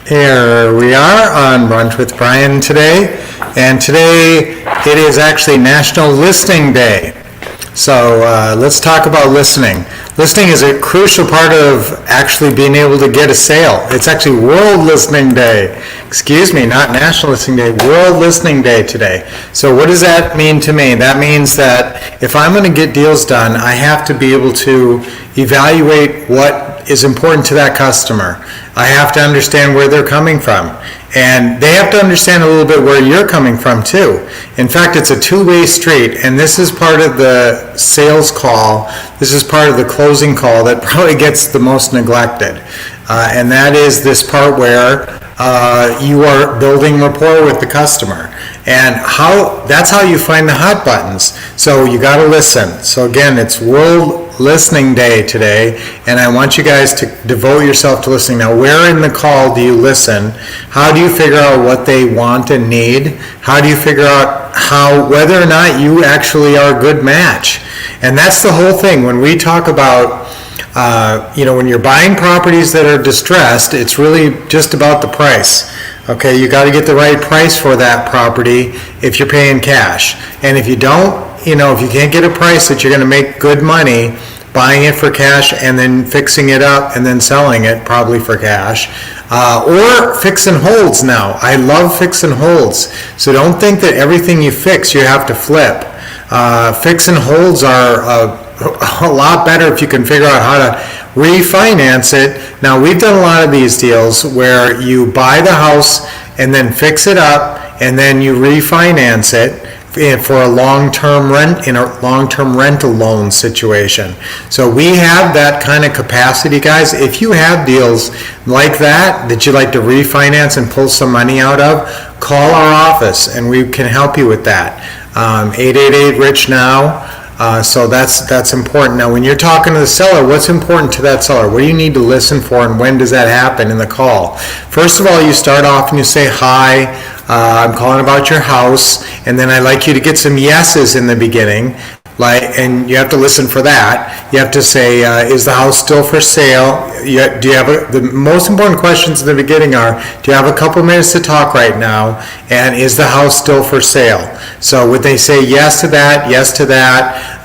Here we are on Brunch with Brian today, and today it is actually National Listening Day. So let's talk about listening. Listening is a crucial part of actually being able to get a sale. It's actually World Listening Day. Excuse me, not National Listening Day, World Listening Day today. So what does that mean to me? That means that if I'm going to get deals done, I have to be able to evaluate what is important to that customer. I have to understand where they're coming from. And they have to understand a little bit where you're coming from too. In fact, it's a two-way street, and this is part of the sales call. This is part of the closing call that probably gets the most neglected. And that is this part where you are building rapport with the customer. And that's how you find the hot buttons. So you got to listen. So again, it's World Listening Day today, and I want you guys to devote yourself to listening. Now, where in the call do you listen? How do you figure out what they want and need? How do you figure out whether or not you actually are a good match? And that's the whole thing. When we talk about when you're buying properties that are distressed, it's really just about the price. Okay, you got to get the right price for that property if you're paying cash. And if you don't, if you can't get a price that you're going to make good money buying it for cash and then fixing it up and then selling it probably for cash, or fix and holds now. I love fix and holds. So don't think that everything you fix you have to flip. Fix and holds are a lot better if you can figure out how to refinance it. Now, we've done a lot of these deals where you buy the house and then fix it up and then you refinance it for a long-term rental loan situation. So we have that kind of capacity, guys. If you have deals like that you'd like to refinance and pull some money out of, call our office and we can help you with that. 888-RICH-NOW. So that's important. Now, when you're talking to the seller, what's important to that seller? What do you need to listen for, and when does that happen in the call? First of all, you start off and you say, hi, I'm calling about your house, and then I'd like you to get some yeses in the beginning. And you have to listen for that. You have to say, is the house still for sale? The most important questions in the beginning are, do you have a couple minutes to talk right now? And is the house still for sale? So would they say yes to that,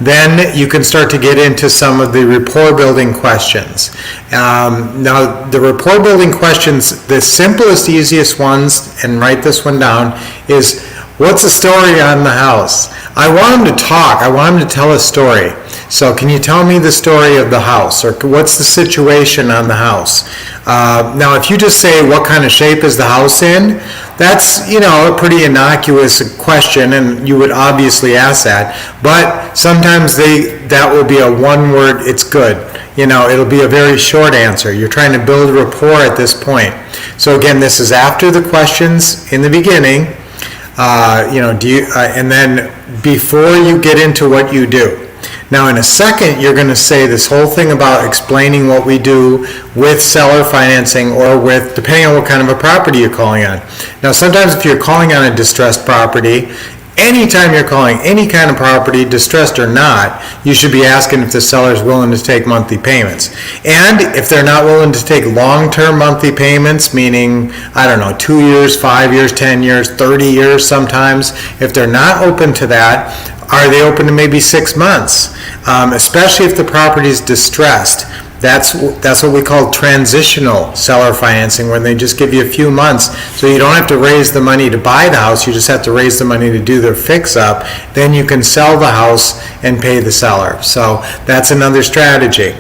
then you can start to get into some of the rapport building questions. Now, the rapport building questions, the simplest, easiest ones, and write this one down, is, what's the story on the house? I want them to talk. I want them to tell a story. So can you tell me the story of the house, or what's the situation on the house? Now, if you just say, what kind of shape is the house in? That's, a pretty innocuous question, and you would obviously ask that. But sometimes that will be a one-word, it's good. It'll be a very short answer. You're trying to build rapport at this point. So again, this is after the questions in the beginning. And then before you get into what you do. Now, in a second, you're going to say this whole thing about explaining what we do with seller financing, or with, depending on what kind of a property you're calling on. Now, sometimes if you're calling on a distressed property, anytime you're calling any kind of property, distressed or not, you should be asking if the seller is willing to take monthly payments. And if they're not willing to take long-term monthly payments, meaning, 2 years, 5 years, 10 years, 30 years sometimes, if they're not open to that, are they open to maybe 6 months? Especially if the property is distressed. That's what we call transitional seller financing, when they just give you a few months, so you don't have to raise the money to buy the house, you just have to raise the money to do their fix-up. Then you can sell the house and pay the seller. So that's another strategy.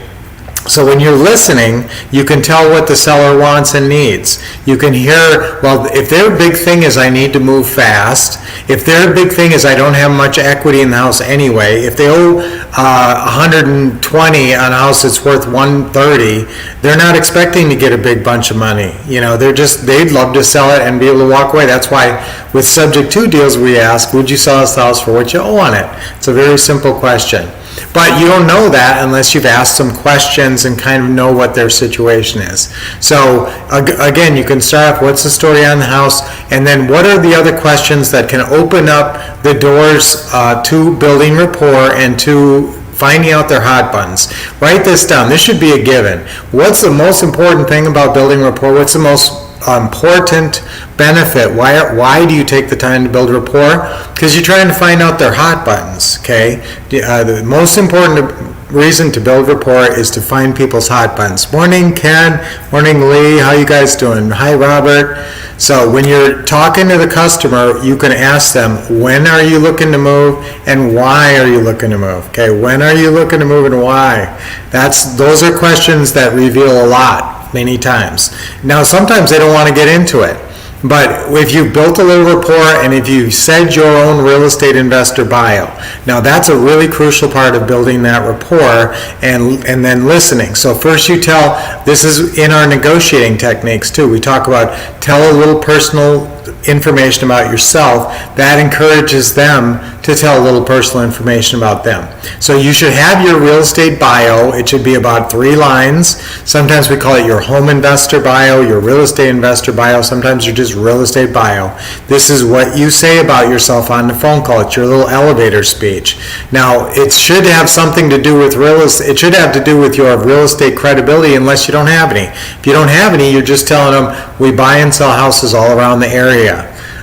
So when you're listening, you can tell what the seller wants and needs. You can hear, well, if their big thing is I need to move fast, if their big thing is I don't have much equity in the house anyway, if they owe 120 on a house that's worth 130, they're not expecting to get a big bunch of money. They'd love to sell it and be able to walk away. That's why with subject to deals we ask, would you sell us the house for what you owe on it? It's a very simple question. But you don't know that unless you've asked some questions and kind of know what their situation is. So again, you can start off, what's the story on the house, and then what are the other questions that can open up the doors to building rapport and to finding out their hot buttons. Write this down. This should be a given. What's the most important thing about building rapport? What's the most important benefit. Why do you take the time to build rapport? Because you're trying to find out their hot buttons, okay? The most important reason to build rapport is to find people's hot buttons. Morning, Ken. Morning, Lee. How you guys doing? Hi, Robert. So when you're talking to the customer, you can ask them, when are you looking to move and why are you looking to move? Okay, when are you looking to move and why? Those are questions that reveal a lot, many times. Now, sometimes they don't want to get into it. But if you've built a little rapport and if you said your own real estate investor bio, now that's a really crucial part of building that rapport and then listening. So first you tell, this is in our negotiating techniques too, we talk about tell a little personal information about yourself. That encourages them to tell a little personal information about them. So you should have your real estate bio. It should be about 3 lines. Sometimes we call it your home investor bio, your real estate investor bio. Sometimes you're just real estate bio. This is what you say about yourself on the phone call. It's your little elevator speech. Now, it should have something to do with real estate. It should have to do with your real estate credibility unless you don't have any. If you don't have any, you're just telling them, we buy and sell houses all around the area.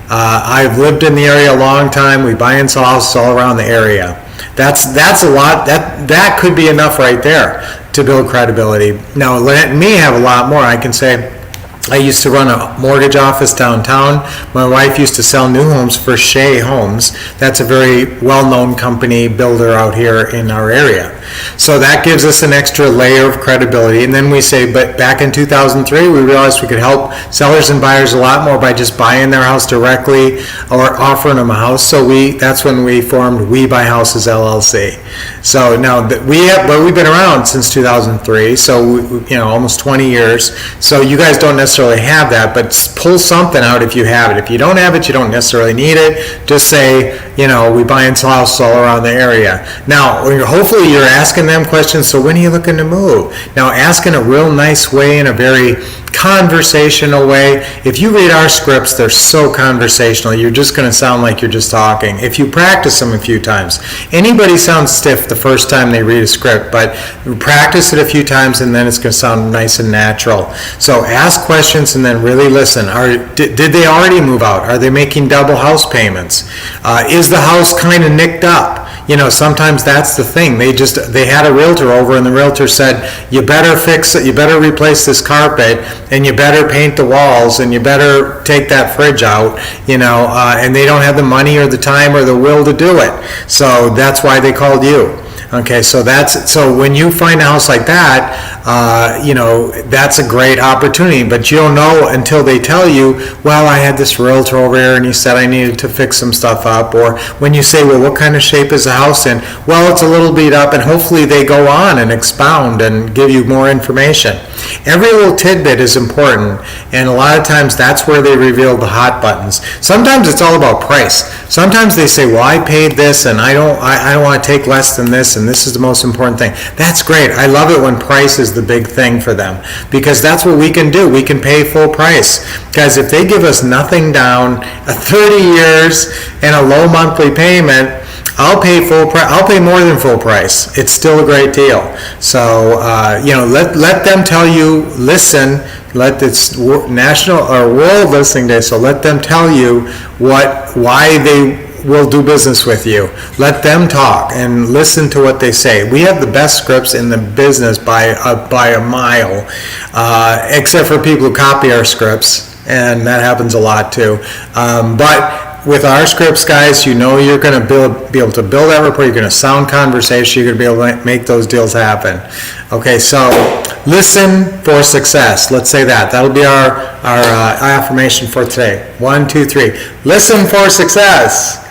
I've lived in the area a long time. We buy and sell houses all around the area. That's a lot. That could be enough right there to build credibility. Now, let me have a lot more. I can say, I used to run a mortgage office downtown. My wife used to sell new homes for Shea Homes. That's a very well-known company builder out here in our area. So that gives us an extra layer of credibility. And then we say, but back in 2003, we realized we could help sellers and buyers a lot more by just buying their house directly or offering them a house. So that's when we formed We Buy Houses LLC. So now we've been around since 2003, so almost 20 years. So you guys don't necessarily have that, but pull something out if you have it. If you don't have it, you don't necessarily need it. Just say, we buy and sell houses all around the area. Now, hopefully you're asking them questions, so when are you looking to move? Now, ask in a real nice way, in a very conversational way. If you read our scripts, they're so conversational, you're just going to sound like you're just talking. If you practice them a few times, anybody sounds stiff the first time they read a script, but practice it a few times and then it's going to sound nice and natural. So ask questions and then really listen. Did they already move out? Are they making double house payments? Is the house kind of nicked up? Sometimes that's the thing. They had a realtor over and the realtor said, you better fix it, you better replace this carpet, and you better paint the walls, and you better take that fridge out, and they don't have the money or the time or the will to do it. So that's why they called you. Okay, so when you find a house like that, that's a great opportunity, but you don't know until they tell you, well, I had this realtor over here and he said I needed to fix some stuff up, or when you say, well, what kind of shape is the house in? Well, it's a little beat up, and hopefully they go on and expound and give you more information. Every little tidbit is important, and a lot of times that's where they reveal the hot buttons. Sometimes it's all about price. Sometimes they say, well, I paid this and I don't want to take less than this, and this is the most important thing. That's great. I love it when price is the big thing for them, because that's what we can do. We can pay full price. Guys, if they give us nothing down, 30 years and a low monthly payment, I'll pay full price. I'll pay more than full price. It's still a great deal. So let them tell you. Listen. It's national or world listening day. So let them tell you why they will do business with you. Let them talk and listen to what they say. We have the best scripts in the business by a mile, except for people who copy our scripts, and that happens a lot too. But with our scripts, guys, you're going to be able to build that rapport. You're going to sound conversation. You're going to be able to make those deals happen. Okay, so listen for success. Let's say that. That'll be our affirmation for today. 1, 2, 3. Listen for success.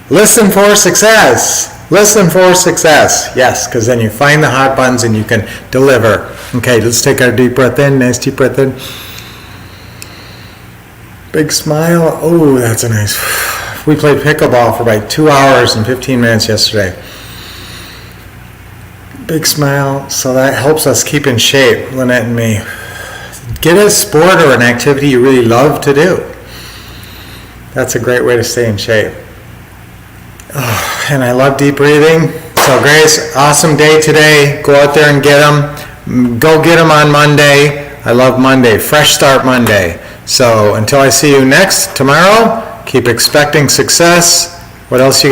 Listen for success. Listen for success. Yes, because then you find the hot buttons and you can deliver. Okay, let's take our deep breath in. Nice deep breath in. Big smile. Oh, that's a nice. We played pickleball for about 2 hours and 15 minutes yesterday. Big smile. So that helps us keep in shape, Lynette and me. Get a sport or an activity you really love to do. That's a great way to stay in shape. Oh, and I love deep breathing. So Grace, awesome day today. Go out there and get them. Go get them on Monday. I love Monday. Fresh start Monday. So until I see you next tomorrow, keep expecting success. What else you